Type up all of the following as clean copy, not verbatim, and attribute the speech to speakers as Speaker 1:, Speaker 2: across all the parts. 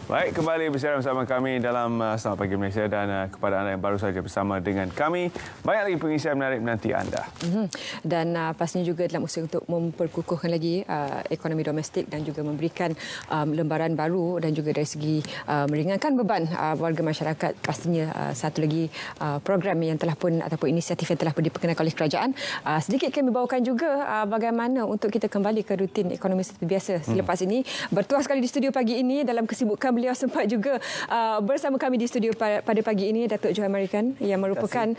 Speaker 1: Baik, kembali bersama kami dalam Selamat Pagi Malaysia dan kepada anda yang baru saja bersama dengan kami, banyak lagi pengisian menarik menanti anda.
Speaker 2: Dan pastinya juga dalam usaha untuk memperkukuhkan lagi ekonomi domestik dan juga memberikan lembaran baru dan juga dari segi meringankan beban warga masyarakat, pastinya satu lagi program yang telah pun ataupun inisiatif yang telah pun diperkenalkan oleh kerajaan. Sedikit kami bawakan juga bagaimana untuk kita kembali ke rutin ekonomi seperti biasa selepas ini. Bertuah sekali di studio pagi ini dalam kesibukan beliau sempat juga bersama kami di studio pada pagi ini Datuk Johan Marikan yang merupakan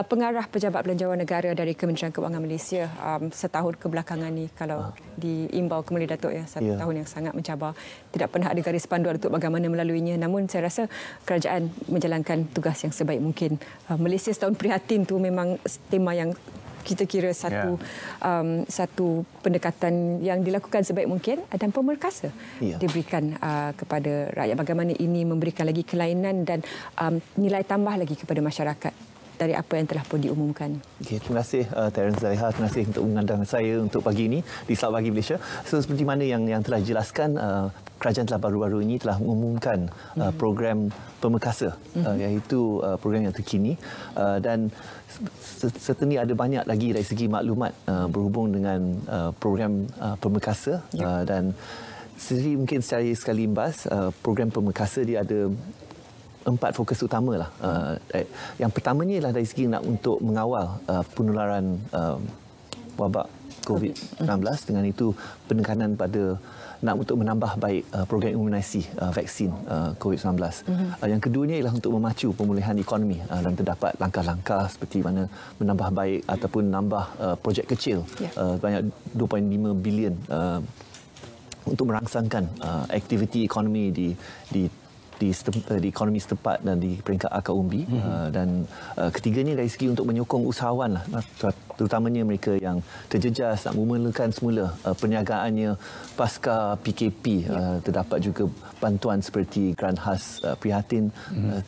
Speaker 2: pengarah pejabat belanjawan negara dari Kementerian Kewangan Malaysia. Setahun kebelakangan ni kalau diimbau kembali Datuk ya, satu tahun yang sangat mencabar. Tidak pernah ada garis panduan untuk bagaimana melaluinya. Namun saya rasa kerajaan menjalankan tugas yang sebaik mungkin. Malaysia setahun prihatin tu memang tema yang kita kira satu pendekatan yang dilakukan sebaik mungkin dan pemerkasa diberikan kepada rakyat. Bagaimana ini memberikan lagi kelainan dan nilai tambah lagi kepada masyarakat dari apa yang telah pun diumumkan. Okay, terima kasih Terence Zaliha, terima kasih untuk mengundang saya untuk pagi ini di Selamat Pagi Malaysia. So, seperti mana yang telah dijelaskan, kerajaan telah baru-baru ini telah mengumumkan program pemerkasa, iaitu program yang terkini dan serta ni ada banyak lagi dari segi maklumat berhubung dengan program pemerkasa dan mungkin sekali imbas program pemerkasa dia ada 4 fokus utama lah. Yang pertamanya ialah dari segi nak untuk mengawal penularan wabak COVID-19, dengan itu penekanan pada nak untuk menambah baik program imunisasi vaksin COVID-19. Yang keduanya ialah untuk memacu pemulihan ekonomi dan terdapat langkah-langkah seperti mana menambah baik ataupun menambah projek kecil banyak 2.5 bilion untuk merangsangkan aktiviti ekonomi di ekonomi setempat dan di peringkat akar umbi. Dan ketiganya dari segi untuk menyokong usahawan lah, terutamanya mereka yang terjejas nak memulakan semula perniagaannya pasca PKP. Terdapat juga bantuan seperti grant khas prihatin,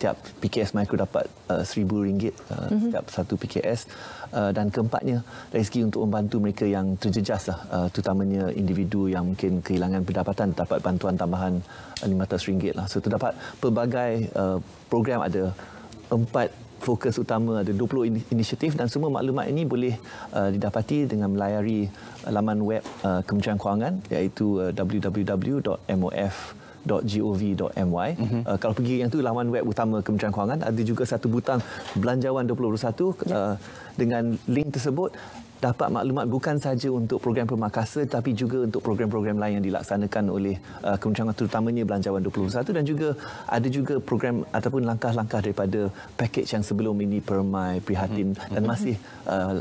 Speaker 2: tiap PKS Mikro dapat RM1,000 setiap satu PKS. Dan keempatnya dari segi untuk membantu mereka yang terjejas lah, terutamanya individu yang mungkin kehilangan pendapatan, dapat bantuan tambahan RM500 lah. So terdapat pelbagai program, ada 4 fokus utama, ada 20 inisiatif dan semua maklumat ini boleh didapati dengan melayari laman web Kementerian Kewangan, iaitu www.mof.gov.my. Kalau pergi yang tu laman web utama Kementerian Kewangan, ada juga satu butang Belanjawan 2021. Dengan link tersebut dapat maklumat bukan sahaja untuk program pemerkasa tapi juga untuk program-program lain yang dilaksanakan oleh Kementerian Kewangan, terutamanya Belanjawan 2021, dan juga ada juga program ataupun langkah-langkah daripada pakej yang sebelum ini, Permai, Prihatin, dan masih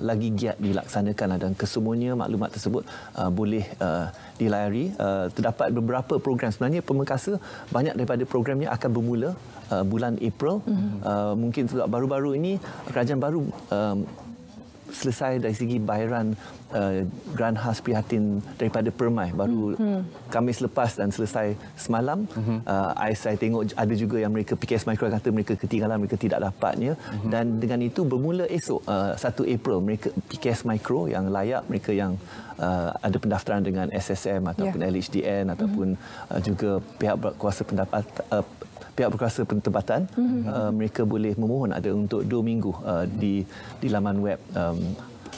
Speaker 2: lagi giat dilaksanakan. Dan kesemuanya maklumat tersebut boleh dilayari. Terdapat beberapa program, sebenarnya pemerkasa banyak daripada programnya akan bermula bulan April. Mungkin baru-baru ini kerajaan baru selesai dari segi bayaran grant khas prihatin daripada Permai baru Khamis lepas dan selesai semalam. Saya tengok ada juga yang mereka PKS Mikro kata mereka ketinggalan, mereka tidak dapatnya. Dan dengan itu bermula esok 1 April mereka PKS Mikro yang layak, mereka yang ada pendaftaran dengan SSM ataupun LHDN ataupun juga pihak berkuasa pentempatan, mereka boleh memohon ada untuk 2 minggu di laman web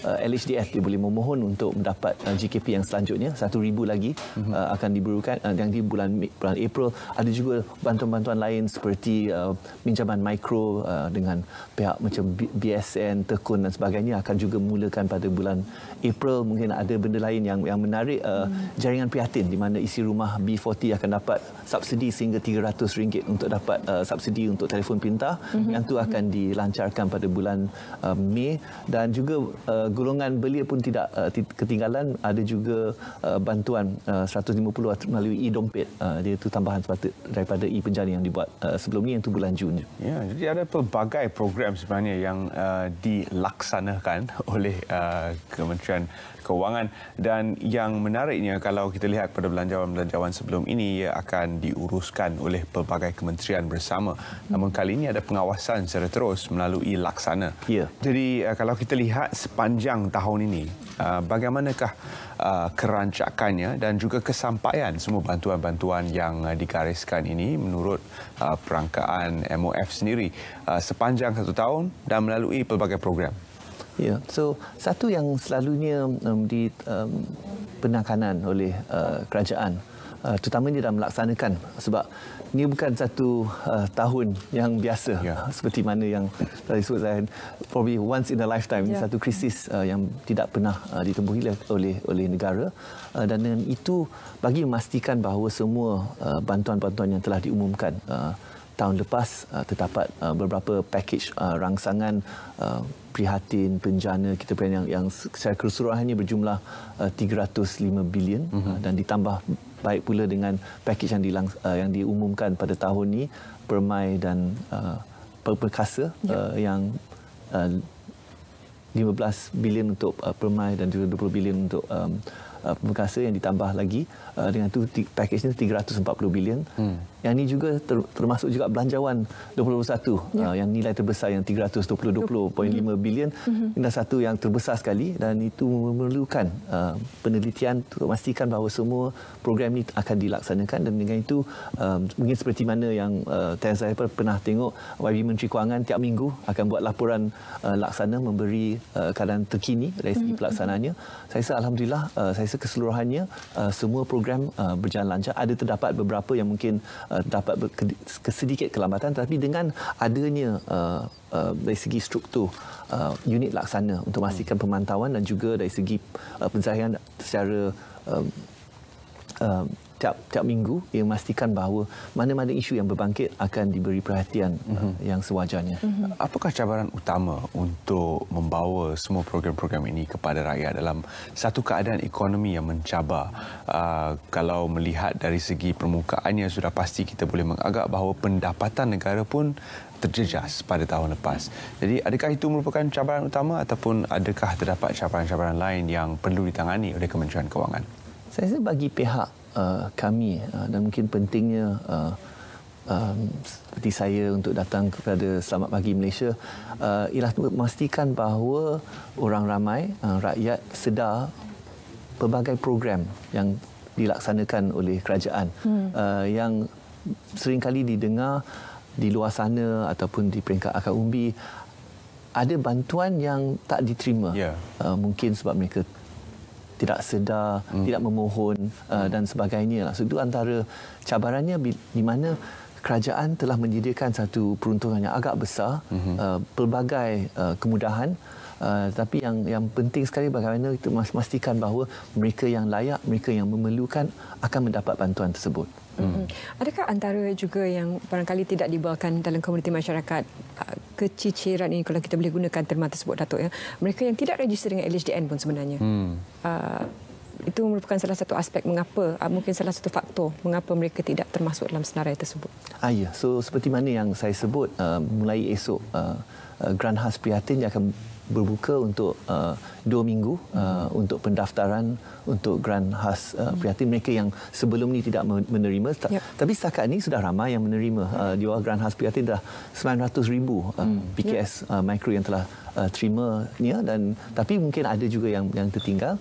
Speaker 2: LHDF. Dia boleh memohon untuk mendapat GKP yang selanjutnya, 1,000 lagi akan diberikan yang di bulan April. Ada juga bantuan-bantuan lain seperti pinjaman mikro dengan pihak macam BSN, Tekun dan sebagainya akan juga memulakan pada bulan April. Mungkin ada benda lain yang menarik, jaringan prihatin di mana isi rumah B40 akan dapat subsidi sehingga RM300 untuk dapat subsidi untuk telefon pintar. Yang tu akan dilancarkan pada bulan Mei. Dan juga golongan belia pun tidak ketinggalan, ada juga bantuan 150 melalui e-dompet. Dia itu tambahan daripada e-penjara yang dibuat sebelum ni, yang itu bulan Jun.
Speaker 1: Ya, jadi ada pelbagai program sebenarnya yang dilaksanakan oleh Kementerian Kewangan, dan yang menariknya kalau kita lihat pada belanjawan-belanjawan sebelum ini, ia akan diuruskan oleh pelbagai kementerian bersama. Namun kali ini ada pengawasan secara terus melalui laksana. Jadi kalau kita lihat sepanjang sepanjang tahun ini, bagaimanakah kerancakannya dan juga kesampaian semua bantuan-bantuan yang digariskan ini menurut perangkaan MOF sendiri sepanjang 1 tahun dan melalui pelbagai program?
Speaker 3: Ya, so satu yang selalunya di penekanan oleh kerajaan, terutamanya dalam melaksanakan, sebab ini bukan satu tahun yang biasa, seperti mana yang tadi sebut saya, probably once in a lifetime, satu krisis yang tidak pernah ditempuhi oleh negara, dan dengan itu bagi memastikan bahawa semua bantuan-bantuan yang telah diumumkan tahun lepas terdapat beberapa pakej rangsangan prihatin bencana kita yang secara keseluruhannya berjumlah 305 bilion dan ditambah baik pula dengan pakej yang diumumkan pada tahun ini Permai dan Perkasa yang 15 bilion untuk Permai dan juga 20 bilion untuk Perkasa yang ditambah lagi dengan itu pakej ini 340 bilion. Yang ini juga termasuk juga belanjawan 2021 yang nilai terbesar yang 320.5 bilion. Ini adalah satu yang terbesar sekali dan itu memerlukan penelitian untuk memastikan bahawa semua program ini akan dilaksanakan, dan dengan itu mungkin seperti mana yang saya pernah tengok YB Menteri Kewangan tiap minggu akan buat laporan laksana memberi keadaan terkini dari segi pelaksanaannya. Saya rasa alhamdulillah, saya rasa keseluruhannya semua program berjalan lancar. Ada terdapat beberapa yang mungkin dapat sedikit kelambatan, tapi dengan adanya dari segi struktur unit laksana untuk memastikan pemantauan dan juga dari segi penzahiran secara tiap minggu, yang memastikan bahawa mana-mana isu yang berbangkit akan diberi perhatian yang sewajarnya.
Speaker 1: Apakah cabaran utama untuk membawa semua program-program ini kepada rakyat dalam satu keadaan ekonomi yang mencabar? Kalau melihat dari segi permukaannya, sudah pasti kita boleh mengagak bahawa pendapatan negara pun terjejas pada tahun lepas. Jadi adakah itu merupakan cabaran utama ataupun adakah terdapat cabaran-cabaran lain yang perlu ditangani oleh Kementerian Kewangan?
Speaker 3: Saya rasa bagi pihak kami dan mungkin pentingnya seperti saya untuk datang kepada Selamat Pagi Malaysia ialah untuk memastikan bahawa orang ramai, rakyat sedar pelbagai program yang dilaksanakan oleh kerajaan yang seringkali didengar di luar sana ataupun di peringkat akar umbi ada bantuan yang tak diterima. Mungkin sebab mereka tidak sedar, tidak memohon dan sebagainya. So, itu antara cabarannya di mana kerajaan telah menyediakan satu peruntungan yang agak besar, pelbagai kemudahan, tapi yang penting sekali bagaimana kita memastikan bahawa mereka yang layak, mereka yang memerlukan akan mendapat bantuan tersebut.
Speaker 2: Adakah antara juga yang barangkali tidak dibawakan dalam komuniti masyarakat keciciran ini, kalau kita boleh gunakan terma tersebut, Datuk, ya, mereka yang tidak register dengan LHDN pun sebenarnya itu merupakan salah satu aspek mengapa, mungkin salah satu faktor mengapa mereka tidak termasuk dalam senarai tersebut.
Speaker 3: Ya, so seperti mana yang saya sebut, mulai esok Grant khas prihatin yang akan berbuka untuk 2 minggu untuk pendaftaran untuk grant khas prihatin mereka yang sebelum ni tidak menerima. Tapi setakat ini sudah ramai yang menerima. Di bawah grant khas prihatin dah 900,000 PKS mikro yang telah terimanya, dan tapi mungkin ada juga yang tertinggal.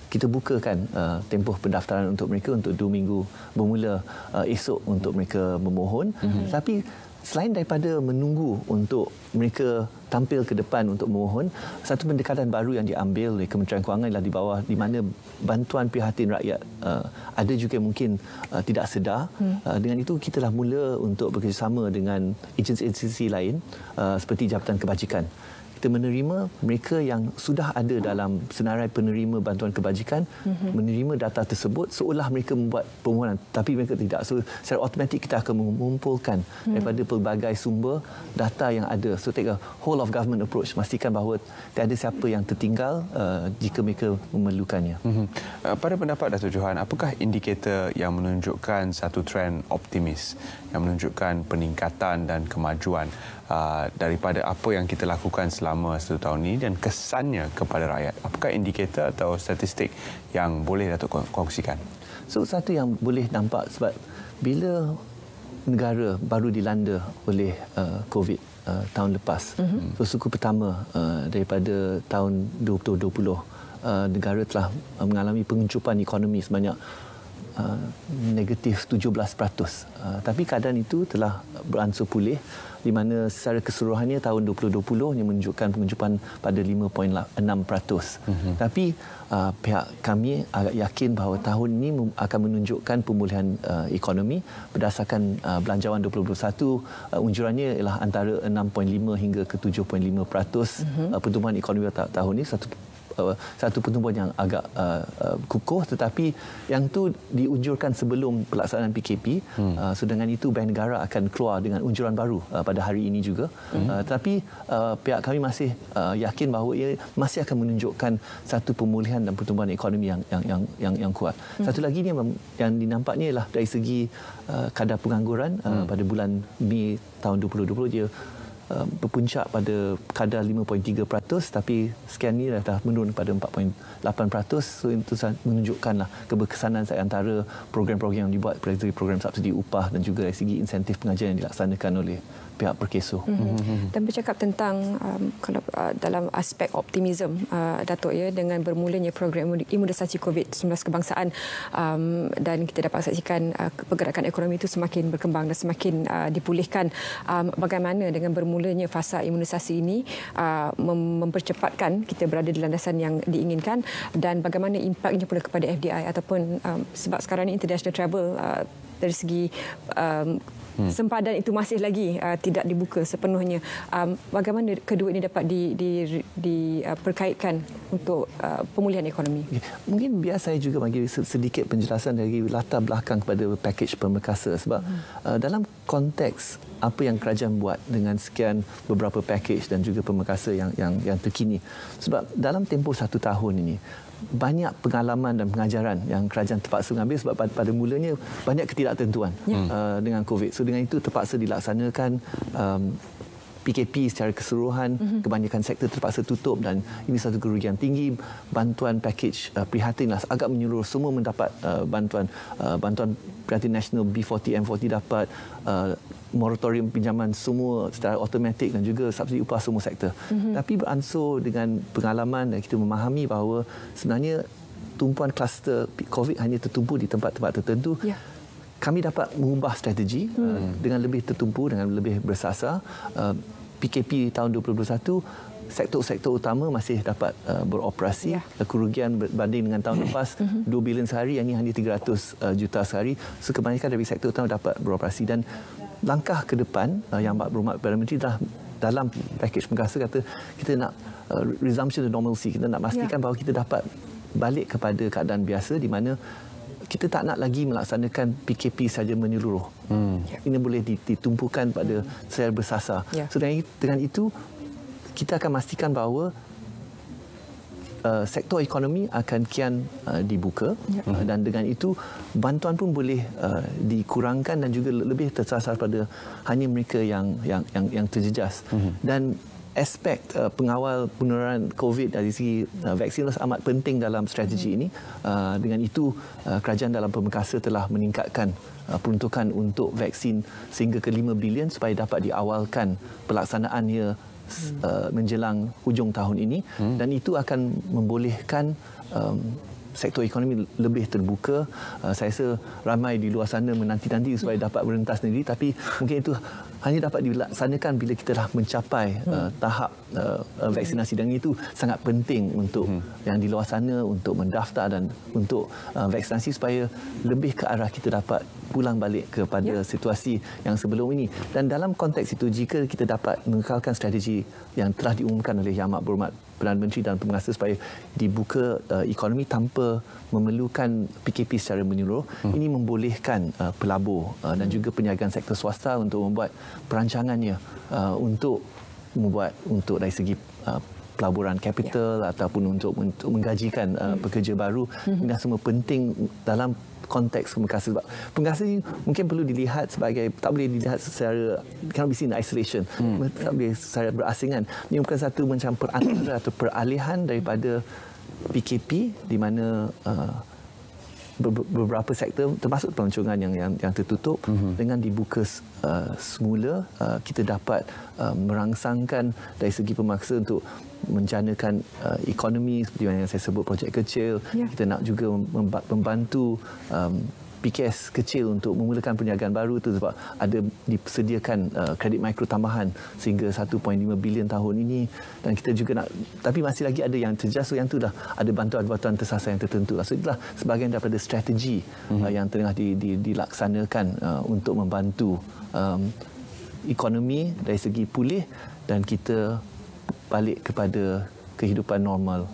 Speaker 3: Kita bukakan tempoh pendaftaran untuk mereka untuk 2 minggu bermula esok untuk mereka memohon. Tapi selain daripada menunggu untuk mereka tampil ke depan untuk memohon, satu pendekatan baru yang diambil oleh Kementerian Kewangan ialah di bawah di mana bantuan prihatin rakyat ada juga mungkin tidak sedar. Dengan itu kita dah mula untuk bekerjasama dengan agensi-agensi lain seperti Jabatan Kebajikan. Kita menerima mereka yang sudah ada dalam senarai penerima bantuan kebajikan, menerima data tersebut seolah mereka membuat permohonan, tapi mereka tidak. So secara automatik kita akan mengumpulkan daripada pelbagai sumber data yang ada. So take a whole of government approach, pastikan bahawa tiada siapa yang tertinggal jika mereka memerlukannya.
Speaker 1: Pada pendapat Datuk Johan, apakah indikator yang menunjukkan satu trend optimis, yang menunjukkan peningkatan dan kemajuan daripada apa yang kita lakukan selama 1 tahun ini dan kesannya kepada rakyat? Apakah indikator atau statistik yang boleh Datuk kongsikan?
Speaker 3: So, satu yang boleh nampak, sebab bila negara baru dilanda oleh COVID, tahun lepas. So suku pertama daripada tahun 2020 negara telah mengalami pengencupan ekonomi sebanyak negatif 17%. Tapi keadaan itu telah beransur pulih di mana secara keseluruhannya tahun 2020 yang menunjukkan pengencupan pada 5.6%. Tapi pihak kami agak yakin bahawa tahun ini akan menunjukkan pemulihan ekonomi berdasarkan belanjawan 2021. Unjurannya ialah antara 6.5 hingga ke 7.5%. Pertumbuhan ekonomi tahun ini satu pertumbuhan yang agak kukuh, tetapi yang tu diunjurkan sebelum pelaksanaan PKP. So dengan itu Bank Negara akan keluar dengan unjuran baru pada hari ini juga. Tetapi pihak kami masih yakin bahawa ia masih akan menunjukkan satu pemulihan dan pertumbuhan ekonomi yang kuat. Satu lagi yang dinampaknya ialah dari segi kadar pengangguran pada bulan Mei tahun 2020 dia berpuncak pada kadar 5.3%, tapi sekian ini dah menurun pada 4.8%. So itu menunjukkanlah keberkesanan antara program-program yang dibuat dari segi program subsidi upah dan juga dari segi insentif pengajian yang dilaksanakan oleh pihak Perkeso.
Speaker 2: Dan bercakap tentang kalau dalam aspek optimism Datuk ya, dengan bermulanya program imunisasi COVID-19 kebangsaan dan kita dapat saksikan pergerakan ekonomi itu semakin berkembang dan semakin dipulihkan, bagaimana dengan bermulanya fasa imunisasi ini mempercepatkan kita berada di landasan yang diinginkan, dan bagaimana impaknya pula kepada FDI ataupun sebab sekarang ini international travel dari segi sempadan itu masih lagi tidak dibuka sepenuhnya. Bagaimana kedua ini dapat diperkaitkan untuk pemulihan ekonomi?
Speaker 3: Mungkin biar saya juga bagi sedikit penjelasan dari latar belakang kepada pakej Pemekasa, sebab dalam konteks apa yang kerajaan buat dengan sekian beberapa pakej dan juga Pemekasa yang terkini, sebab dalam tempoh 1 tahun ini banyak pengalaman dan pengajaran yang kerajaan terpaksa mengambil sebab pada mulanya banyak ketidaktentuan dengan COVID. So dengan itu terpaksa dilaksanakan PKP secara keseluruhan, kebanyakan sektor terpaksa tutup dan ini satu kerugian tinggi. Bantuan pakej prihatinlah agak menyeluruh, semua mendapat bantuan prihatin nasional B40, M40 dapat, moratorium pinjaman semua secara automatik dan juga subsidi upah semua sektor. Tapi beransur dengan pengalaman dan kita memahami bahawa sebenarnya tumpuan kluster COVID hanya tertumpu di tempat-tempat tertentu. Kami dapat mengubah strategi dengan lebih tertumpu, dengan lebih bersasar. PKP tahun 2021, sektor-sektor utama masih dapat beroperasi. Kerugian berbanding dengan tahun lepas 2 bilion sehari, yang ini hanya 300 juta sehari. So kebanyakan dari sektor utama dapat beroperasi, dan langkah ke depan yang Berhormat Perdana Menteri dah dalam pakej Pemekasa kata kita nak resumption of normalcy, kita nak pastikan bahawa kita dapat balik kepada keadaan biasa di mana kita tak nak lagi melaksanakan PKP saja menyeluruh. Ini boleh ditumpukan pada secara bersasar. So dengan itu kita akan pastikan bahawa sektor ekonomi akan kian dibuka dan dengan itu bantuan pun boleh dikurangkan dan juga lebih tersasar pada hanya mereka yang terjejas. Dan aspek pengawal penularan COVID dari segi vaksin amat penting dalam strategi ini. Dengan itu kerajaan dalam Pemekasa telah meningkatkan peruntukan untuk vaksin sehingga ke 5 bilion supaya dapat diawalkan pelaksanaannya menjelang hujung tahun ini, dan itu akan membolehkan sektor ekonomi lebih terbuka. Saya rasa ramai di luar sana menanti-nanti supaya dapat merentas negeri, tapi mungkin itu hanya dapat dilaksanakan bila kita dah mencapai tahap vaksinasi, dan itu sangat penting untuk yang di luar sana untuk mendaftar dan untuk vaksinasi supaya lebih ke arah kita dapat pulang balik kepada situasi yang sebelum ini. Dan dalam konteks itu, jika kita dapat mengekalkan strategi yang telah diumumkan oleh Yang Amat Berhormat Perdana Menteri dan Pemekasa supaya dibuka ekonomi tanpa memerlukan PKP secara menyeluruh, ini membolehkan pelabur dan juga penjagaan sektor swasta untuk membuat perancangannya untuk dari segi pelaburan kapital ataupun untuk menggajikan pekerja baru. Ini semua penting dalam konteks Pemekasa, sebab Pemekasa ini mungkin perlu dilihat sebagai, tak boleh dilihat secara, cannot be seen in isolation, tak boleh secara berasingan. Ini bukan satu macam perantara atau peralihan daripada PKP di mana beberapa sektor termasuk pelancongan yang tertutup dengan dibuka semula kita dapat merangsangkan dari segi pemaksa untuk menjanakan ekonomi seperti yang saya sebut projek kecil. Kita nak juga membantu PKS kecil untuk memulakan perniagaan baru itu sebab ada disediakan kredit mikro tambahan sehingga 1.5 bilion tahun ini, dan kita juga nak, tapi masih lagi ada yang terjasuh, yang tu dah ada bantuan-bantuan tersasar yang tertentu. So itulah sebahagian daripada strategi yang tengah dilaksanakan untuk membantu ekonomi dari segi pulih dan kita balik kepada kehidupan normal.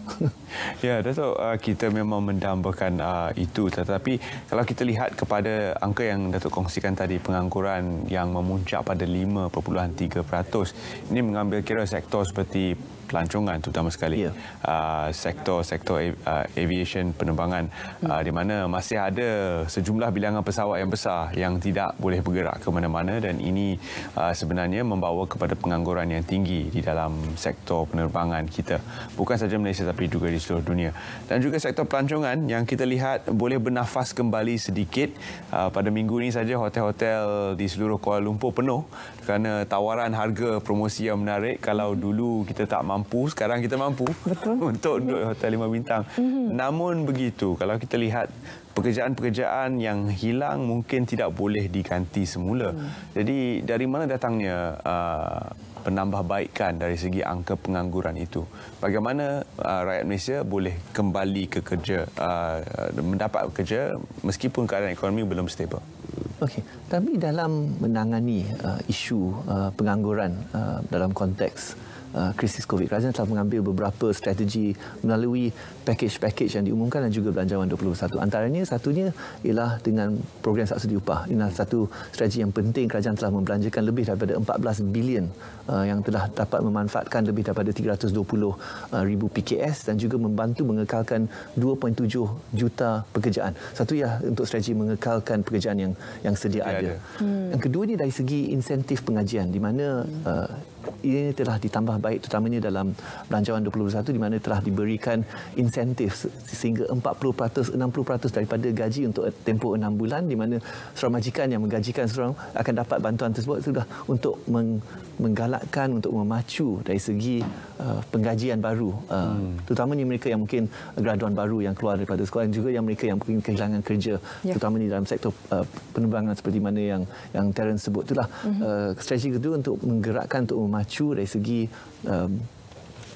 Speaker 1: Ya, Datuk, kita memang mendambakan itu, tetapi kalau kita lihat kepada angka yang Datuk kongsikan tadi, pengangguran yang memuncak pada 5.3%, ini mengambil kira sektor seperti pelancongan terutama sekali, sektor aviation, penerbangan, di mana masih ada sejumlah bilangan pesawat yang besar yang tidak boleh bergerak ke mana-mana, dan ini sebenarnya membawa kepada pengangguran yang tinggi di dalam sektor penerbangan kita, bukan sahaja Malaysia tapi juga di seluruh dunia. Dan juga sektor pelancongan yang kita lihat boleh bernafas kembali sedikit. Pada minggu ini saja hotel-hotel di seluruh Kuala Lumpur penuh kerana tawaran harga promosi yang menarik. Kalau dulu kita tak mampu, sekarang kita mampu. Betul. Untuk duduk hotel 5 bintang. Namun begitu, kalau kita lihat pekerjaan-pekerjaan yang hilang mungkin tidak boleh diganti semula. Jadi dari mana datangnya penambahbaikan dari segi angka pengangguran itu? Bagaimana rakyat Malaysia boleh kembali ke kerja, mendapat kerja meskipun keadaan ekonomi belum stabil?
Speaker 3: Okey, tapi dalam menangani isu pengangguran dalam konteks krisis COVID, kerajaan telah mengambil beberapa strategi melalui package-package yang diumumkan dan juga Belanjawan 21. Antaranya satunya ialah dengan program subsidi upah. Ini adalah satu strategi yang penting. Kerajaan telah membelanjakan lebih daripada 14 bilion yang telah dapat memanfaatkan lebih daripada 320,000 PKS dan juga membantu mengekalkan 2.7 juta pekerjaan. Satu ya untuk strategi mengekalkan pekerjaan yang sedia ada. Yang kedua ni dari segi insentif pengajian, di mana ini telah ditambah baik terutamanya dalam Belanjawan 21, di mana telah diberikan insentif sehingga 40%, 60% daripada gaji untuk tempoh 6 bulan, di mana seorang majikan yang menggajikan seorang akan dapat bantuan tersebut sudah untuk menggalakkan, untuk memacu dari segi penggajian baru, terutamanya mereka yang mungkin graduan baru yang keluar daripada sekolah dan juga yang mereka yang mungkin kehilangan kerja, terutamanya dalam sektor penerbangan seperti mana yang Terence sebut. Itulah strategi kedua untuk menggerakkan, untuk memacu dari segi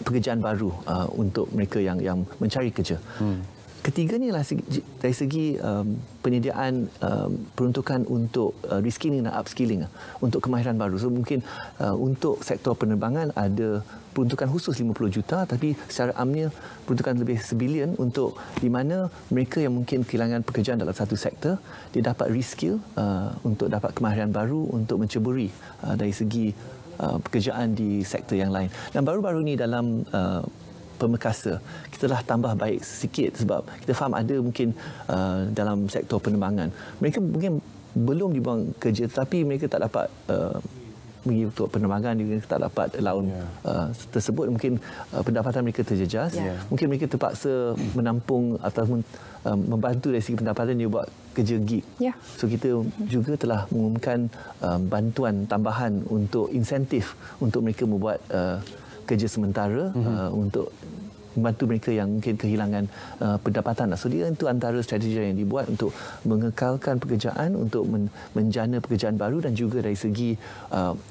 Speaker 3: pekerjaan baru untuk mereka yang mencari kerja. Ketiganya adalah dari segi penyediaan peruntukan untuk reskilling dan upskilling untuk kemahiran baru. So mungkin untuk sektor penerbangan ada peruntukan khusus 50 juta, tapi secara amnya peruntukan lebih sebilion untuk di mana mereka yang mungkin kehilangan pekerjaan dalam satu sektor, dia dapat reskill untuk dapat kemahiran baru untuk menceburi dari segi pekerjaan di sektor yang lain. Dan baru-baru ini dalam Pemekasa, kita telah tambah baik sikit sebab kita faham ada mungkin dalam sektor penerbangan mereka mungkin belum dibuang kerja, tetapi mereka tak dapat pergi untuk penerbangan, mereka tak dapat allowance tersebut, mungkin pendapatan mereka terjejas, mungkin mereka terpaksa menampung ataupun membantu dari segi pendapatan dia buat kerja gig. So kita juga telah mengumumkan bantuan tambahan untuk insentif untuk mereka membuat kerja sementara untuk membantu mereka yang mungkin kehilangan pendapatan. So dia itu antara strategi yang dibuat untuk mengekalkan pekerjaan, untuk menjana pekerjaan baru dan juga dari segi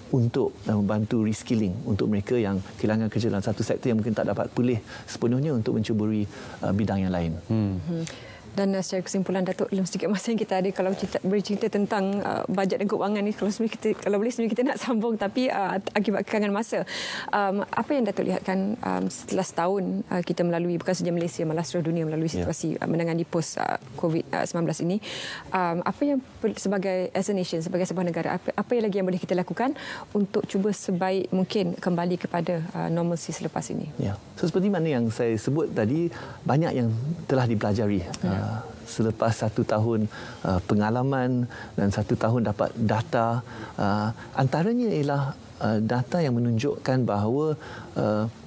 Speaker 3: untuk membantu reskilling untuk mereka yang kehilangan kerja dalam satu sektor yang mungkin tak dapat pulih sepenuhnya untuk mencuburi bidang yang lain.
Speaker 2: Dan secara kesimpulan, Datuk, dalam sedikit masa yang kita ada, kalau bercerita tentang bajet dan keuangan ni, kalau boleh sebenarnya kita nak sambung, tapi akibat kekangan masa, apa yang Datuk lihatkan setelah setahun kita melalui, bukan saja Malaysia, malah seluruh dunia melalui situasi menangani post COVID-19 ini, apa yang sebagai as a nation, sebagai sebuah negara, apa yang lagi yang boleh kita lakukan untuk cuba sebaik mungkin kembali kepada normalsi selepas ini?
Speaker 3: So seperti mana yang saya sebut tadi, banyak yang telah dipelajari selepas 1 tahun pengalaman dan 1 tahun dapat data. Antaranya ialah data yang menunjukkan bahawa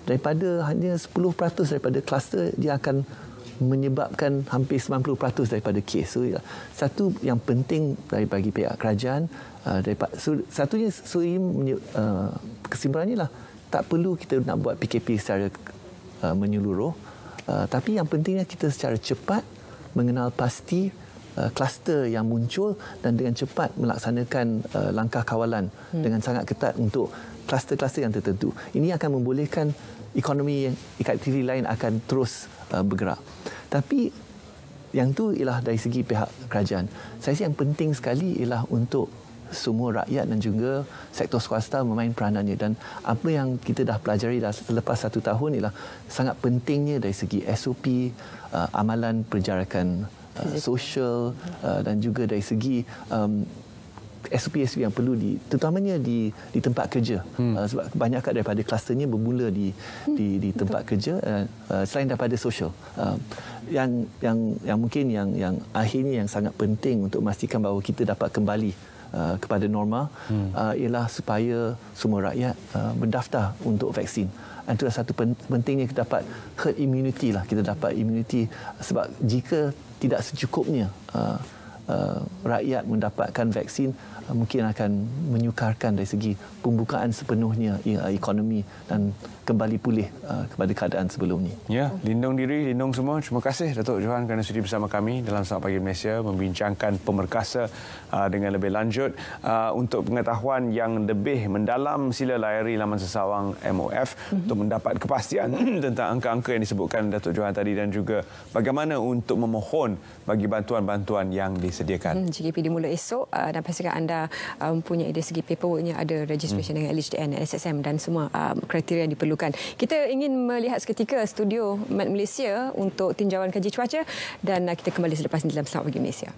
Speaker 3: daripada hanya 10% daripada kluster dia akan menyebabkan hampir 90% daripada kes. So, satu yang penting bagi pihak kerajaan, satunya kesimpulannya lah, tak perlu kita nak buat PKP secara menyeluruh, tapi yang pentingnya kita secara cepat mengenal pasti kluster yang muncul dan dengan cepat melaksanakan langkah kawalan dengan sangat ketat untuk kluster-kluster yang tertentu. Ini akan membolehkan ekonomi aktiviti lain akan terus bergerak. Tapi yang tu ialah dari segi pihak kerajaan. Saya rasa yang penting sekali ialah untuk semua rakyat dan juga sektor swasta memain peranannya, dan apa yang kita dah pelajari dah selepas 1 tahun ialah sangat pentingnya dari segi SOP, amalan perjarakan sosial dan juga dari segi SOP yang perlu terutamanya di tempat kerja. Sebab kebanyakan daripada klusternya bermula di tempat kerja selain daripada sosial. Yang mungkin yang akhirnya yang sangat penting untuk memastikan bahawa kita dapat kembali kepada norma ialah supaya semua rakyat berdaftar untuk vaksin. Itu adalah satu pentingnya kita dapat herd immunity lah. Kita dapat immunity sebab jika tidak secukupnya rakyat mendapatkan vaksin, mungkin akan menyukarkan dari segi pembukaan sepenuhnya ekonomi dan kembali pulih kepada keadaan sebelum ini.
Speaker 1: Ya, lindung diri, lindung semua. Terima kasih Datuk Johan kerana sudi bersama kami dalam Selamat Pagi Malaysia membincangkan pemerkasa dengan lebih lanjut. Untuk pengetahuan yang lebih mendalam, sila layari laman sesawang MOF untuk mendapat kepastian tentang angka-angka yang disebutkan Datuk Johan tadi dan juga bagaimana untuk memohon bagi bantuan-bantuan yang disediakan.
Speaker 2: JKP dimula esok dan pastikan anda mempunyai dari segi paperworknya, ada registration dengan LHDN, SSM dan semua kriteria yang diperlukan. Kita ingin melihat seketika studio Mat Malaysia untuk tinjauan kaji cuaca dan kita kembali selepas ini dalam Selamat Pagi Malaysia.